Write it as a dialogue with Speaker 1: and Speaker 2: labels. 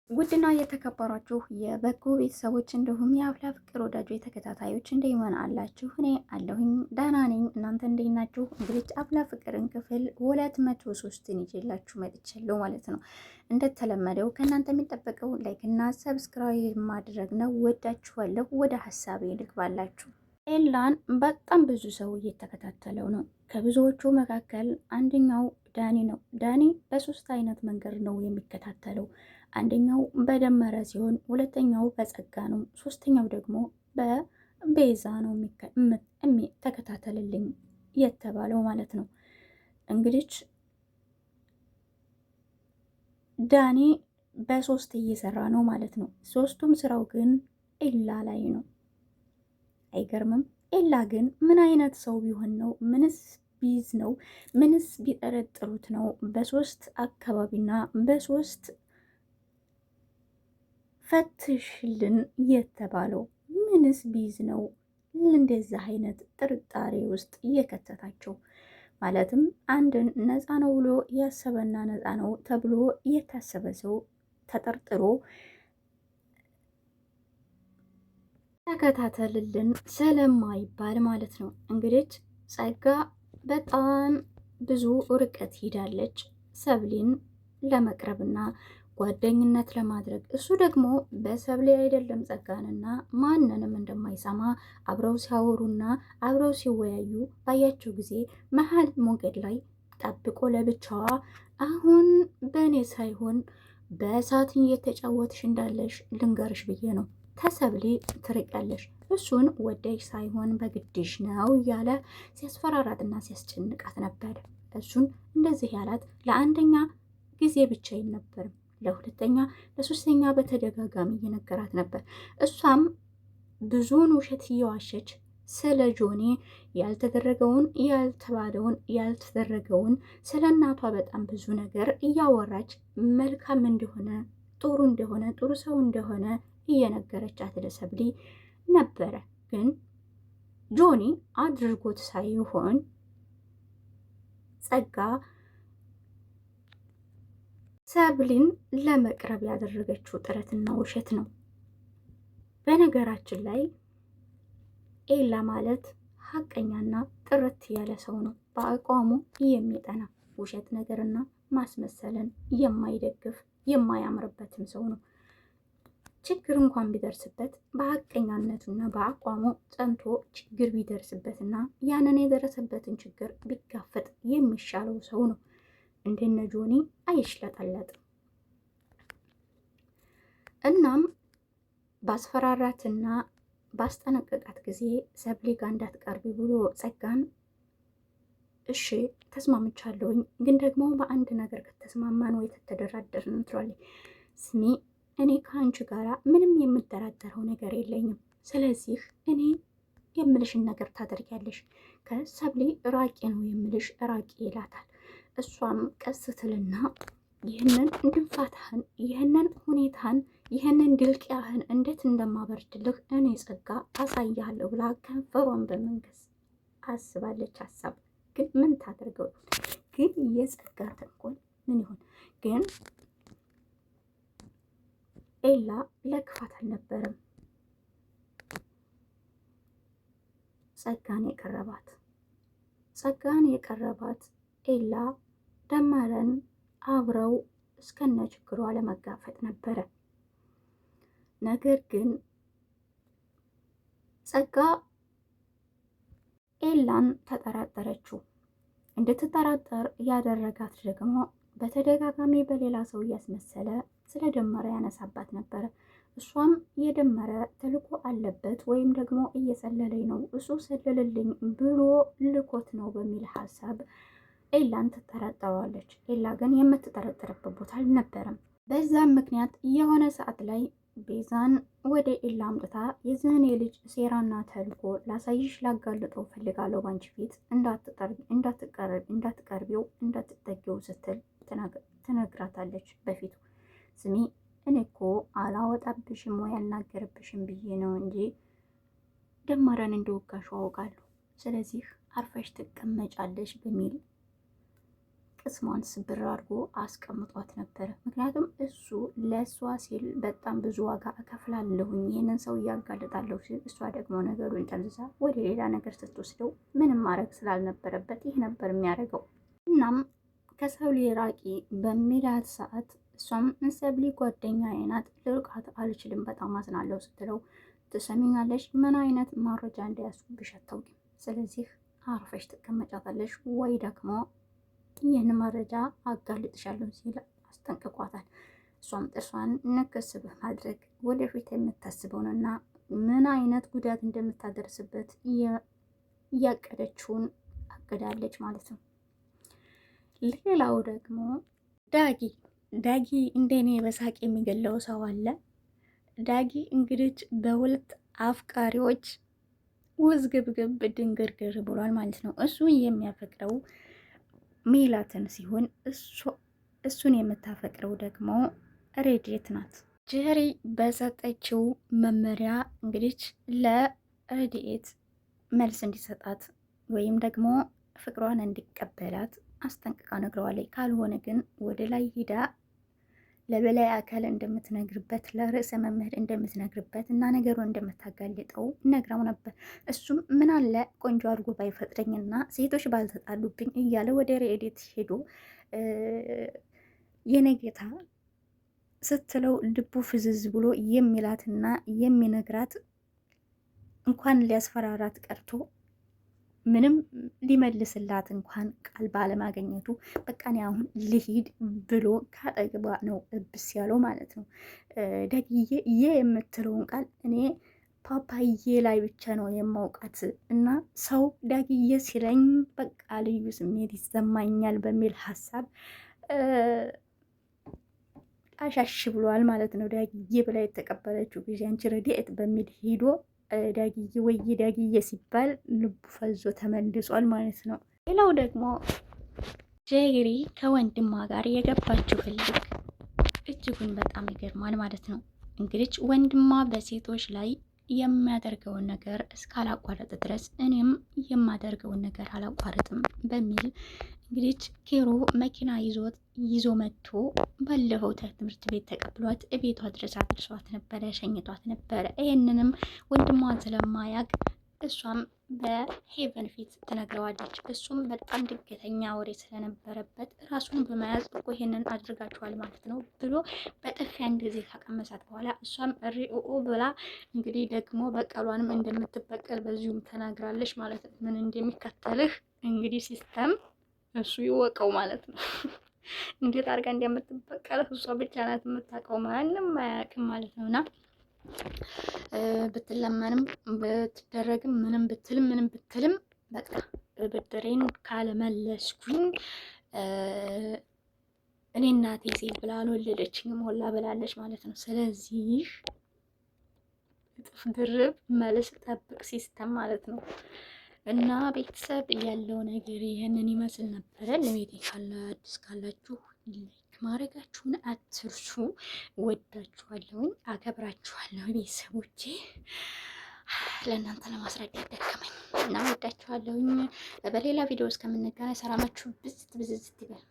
Speaker 1: ውድና የተከበራችሁ የበጎ ቤተሰቦች እንዲሁም የአፍላ ፍቅር ወዳጆች ተከታታዮች እንደምን አላችሁ? እኔ አለሁኝ ደህና ነኝ። እናንተ እንዴት ናችሁ? እንግዲህ አፍላ ፍቅርን ክፍል 203ን ይዤላችሁ መጥቻለሁ ማለት ነው። እንደተለመደው ከእናንተ የሚጠበቀው ላይክ እና ሰብስክራይብ ማድረግ ነው። ወዳችኋለሁ። ወደ ሀሳቤ ልግባላችሁ። ኤላን በጣም ብዙ ሰው እየተከታተለው ነው። ከብዙዎቹ መካከል አንደኛው ዳኒ ነው። ዳኒ በሶስት አይነት መንገድ ነው የሚከታተለው። አንደኛው በደመረ ሲሆን፣ ሁለተኛው በጸጋ ነው፣ ሶስተኛው ደግሞ በቤዛ ነው ተከታተልልኝ የተባለው ማለት ነው። እንግዲህ ዳኒ በሶስት እየሰራ ነው ማለት ነው። ሶስቱም ስራው ግን ኤላ ላይ ነው። አይገርምም? ኤላ ግን ምን አይነት ሰው ቢሆን ነው? ምንስ ቢይዝ ነው? ምንስ ቢጠረጥሩት ነው በሶስት አካባቢና በሶስት ፈትሽልን የተባለው? ምንስ ቢይዝ ነው እንደዚህ አይነት ጥርጣሬ ውስጥ እየከተታቸው? ማለትም አንድን ነፃ ነው ብሎ ያሰበና ነፃ ነው ተብሎ የታሰበ ሰው ተጠርጥሮ ተከታተልልን ስለማይባል ማለት ነው። እንግዲህ ጸጋ በጣም ብዙ ርቀት ሂዳለች ሰብሊን ለመቅረብና ጓደኝነት ለማድረግ። እሱ ደግሞ በሰብሊ አይደለም ጸጋንና ማንንም እንደማይሰማ አብረው ሲያወሩና አብረው ሲወያዩ ባያቸው ጊዜ መሀል ሞገድ ላይ ጠብቆ ለብቻዋ አሁን በእኔ ሳይሆን በእሳት እየተጫወትሽ እንዳለሽ ልንገርሽ ብዬ ነው ተሰብሊ ትርቂያለሽ፣ እሱን ወደሽ ሳይሆን በግድሽ ነው እያለ ሲያስፈራራትና ሲያስጨንቃት ነበር። እሱን እንደዚህ ያላት ለአንደኛ ጊዜ ብቻ አይነበርም፣ ለሁለተኛ ለሶስተኛ በተደጋጋሚ እየነገራት ነበር። እሷም ብዙውን ውሸት እየዋሸች ስለ ጆኒ ያልተደረገውን ያልተባለውን ያልተደረገውን ስለ እናቷ በጣም ብዙ ነገር እያወራች መልካም እንደሆነ ጥሩ ሰው እንደሆነ እየነገረቻት ለሰብሊ ነበረ። ግን ጆኒ አድርጎት ሳይሆን ጸጋ ሰብሊን ለመቅረብ ያደረገችው ጥረትና ውሸት ነው። በነገራችን ላይ ኤላ ማለት ሀቀኛና ጥርት ያለ ሰው ነው። በአቋሙ የሚጠና ውሸት ነገርና ማስመሰልን የማይደግፍ የማያምርበትም ሰው ነው። ችግር እንኳን ቢደርስበት በሀቀኛነቱና በአቋሙ ጸንቶ ችግር ቢደርስበትና ያንን የደረሰበትን ችግር ቢጋፈጥ የሚሻለው ሰው ነው። እንደነ ጆኒ አይሽለጠለጥም። እናም ባስፈራራትና ባስጠነቀቃት ጊዜ ሰብሊ ጋር እንዳትቀርቢ ብሎ ጸጋን እሺ ተስማምቻለሁኝ፣ ግን ደግሞ በአንድ ነገር ከተስማማን ወይ ተደራደርን ትሏለች። ስሚ እኔ ከአንቺ ጋራ ምንም የምደራደረው ነገር የለኝም። ስለዚህ እኔ የምልሽን ነገር ታደርጊያለሽ። ከሰብሊ ራቂ ነው የምልሽ፣ ራቂ ይላታል። እሷም ቀስ ትልና ይህንን ድንፋታህን፣ ይህንን ሁኔታህን፣ ይህንን ድልቅያህን እንዴት እንደማበርድልህ እኔ ጸጋ አሳያለሁ ብላ ከንፈሯን በመንገስ አስባለች። ሀሳብ ግን ምን ታደርገው? ግን የጸጋ ተንኮል ምን ይሆን ግን? ኤላ ለክፋት አልነበረም ጸጋን የቀረባት ኤላ ደመረን አብረው እስከነ ችግሯ ለመጋፈጥ ነበረ። ነገር ግን ጸጋ ኤላን ተጠራጠረችው። እንድትጠራጠር ያደረጋት ደግሞ በተደጋጋሚ በሌላ ሰው እያስመሰለ ስለ ደመረ ያነሳባት ነበረ። እሷም የደመረ ተልኮ አለበት ወይም ደግሞ እየሰለለኝ ነው እሱ ሰለልልኝ ብሎ ልኮት ነው በሚል ሀሳብ ኤላን ትጠረጠረዋለች። ኤላ ግን የምትጠረጠርበት ቦታ አልነበረም። በዛም ምክንያት የሆነ ሰዓት ላይ ቤዛን ወደ ኤላ አምጥታ የዚህን የልጅ ሴራና ተልኮ ላሳይሽ፣ ላጋልጠው ፈልጋለሁ፣ ባንቺ ፊት እንዳትቀርቢው እንዳትጠጊው ስትል ትነግራታለች። በፊቱ ስሚ እኔ እኮ አላወጣብሽም ወይ አልናገርብሽም ብዬ ነው እንጂ ደመረን እንደወጋሽው አውቃለሁ። ስለዚህ አርፈሽ ትቀመጫለሽ በሚል ቅስሟን ስብር አድርጎ አስቀምጧት ነበረ። ምክንያቱም እሱ ለእሷ ሲል በጣም ብዙ ዋጋ እከፍላለሁኝ ይህንን ሰው እያጋልጣለሁ ሲል፣ እሷ ደግሞ ነገሩን ጠምዝዛ ወደ ሌላ ነገር ስትወስደው ምንም ማድረግ ስላልነበረበት ይህ ነበር የሚያደርገው። እናም ከሰብሊ ራቂ በሚላት ሰዓት እሷም ሰብሊ ጓደኛዬ ናት፣ ልርቃት አልችልም፣ በጣም አዝናለሁ ስትለው፣ ትሰሚኛለሽ? ምን አይነት መረጃ እንዳያስኩብሽ አታውቂም። ስለዚህ አርፈሽ ትቀመጫታለሽ ወይ ደግሞ ይህን መረጃ አጋልጥሻለሁ ሲል አስጠንቅቋታል። እሷም ጥርሷን ነከስ በማድረግ ወደፊት የምታስበውንና ምን አይነት ጉዳት እንደምታደርስበት እያቀደችውን አቅዳለች ማለት ነው። ሌላው ደግሞ ዳጊ እንደኔ በሳቅ የሚገለው ሰው አለ። ዳጊ እንግዲህ በሁለት አፍቃሪዎች ውዝግብግብ ድንግርግር ብሏል ማለት ነው። እሱ የሚያፈቅረው ሜላትን ሲሆን እሱን የምታፈቅረው ደግሞ ሬዲየት ናት። ጀሪ በሰጠችው መመሪያ እንግዲህ ለሬዲየት መልስ እንዲሰጣት ወይም ደግሞ ፍቅሯን እንዲቀበላት አስጠንቅቃ ነግረዋለች። ካልሆነ ግን ወደ ላይ ሂዳ ለበላይ አካል እንደምትነግርበት ለርዕሰ መምህር እንደምትነግርበት እና ነገሩን እንደምታጋልጠው ነግራው ነበር። እሱም ምን አለ ቆንጆ አድርጎ ባይፈጥረኝና ሴቶች ባልተጣሉብኝ እያለ ወደ ሬዲት ሄዶ የነጌታ ስትለው ልቡ ፍዝዝ ብሎ የሚላትና የሚነግራት እንኳን ሊያስፈራራት ቀርቶ ምንም ሊመልስላት እንኳን ቃል ባለማገኘቱ በቃ እኔ አሁን ልሂድ ብሎ ካጠግቧ ነው እብስ ያለው ማለት ነው። ዳጊዬ የምትለውን ቃል እኔ ፓፓዬ ላይ ብቻ ነው የማውቃት እና ሰው ዳጊዬ ሲለኝ በቃ ልዩ ስሜት ይሰማኛል በሚል ሀሳብ አሻሽ ብሏል ማለት ነው። ዳጊዬ ብላ የተቀበለችው ጊዜ አንቺ ረድኤት በሚል ሂዶ ዳጊዬ ወይ ዳጊዬ ሲባል ልቡ ፈዞ ተመልሷል ማለት ነው። ሌላው ደግሞ ጀሪ ከወንድሟ ጋር የገባችው ህልክ እጅጉን በጣም ይገርማል ማለት ነው። እንግዲህ ወንድሟ በሴቶች ላይ የሚያደርገውን ነገር እስካላቋረጥ ድረስ እኔም የማደርገውን ነገር አላቋረጥም በሚል እንግዲህ ኬሮ መኪና ይዞ መጥቶ ባለፈው ትምህርት ቤት ተቀብሏት ቤቷ ድረስ አድርሷት ነበረ፣ ሸኝቷት ነበረ። ይህንንም ወንድሟን ስለማያውቅ እሷም በሄቨን ፊት ትነግረዋለች። እሱም በጣም ድንገተኛ ወሬ ስለነበረበት ራሱን በመያዝ እኮ ይሄንን አድርጋችኋል ማለት ነው ብሎ በጥፊ አንድ ጊዜ ካቀመሳት በኋላ እሷም ሪኦ ብላ እንግዲህ ደግሞ በቀሏንም እንደምትበቀል በዚሁም ተናግራለች ማለት ነው። ምን እንደሚከተልህ እንግዲህ ሲስተም እሱ ይወቀው ማለት ነው። እንዴት አድርጋ እንደምትበቀል እሷ ብቻ ናት የምታውቀው፣ ማንም አያውቅም ማለት ነውና ብትለመንም ብትደረግም ምንም ብትልም በቃ ብድሬን ካለመለስኩኝ እኔ እናቴ ሲል ብላ አልወለደችኝም ሁላ ብላለች ማለት ነው። ስለዚህ እጥፍ ድርብ መልስ ጠብቅ ሲስተም ማለት ነው። እና ቤተሰብ ያለው ነገር ይህንን ይመስል ነበረ። ለቤቴ አዲስ ካላችሁ ላይክ ማድረጋችሁን አትርሱ። ወዳችኋለሁኝ፣ አከብራችኋለሁ ቤተሰቦቼ። ለእናንተ ለማስረዳት ደከመኝ እና ወዳችኋለሁኝ። በሌላ ቪዲዮ እስከምንገናኝ ሰላማችሁ ብዝት ይበል።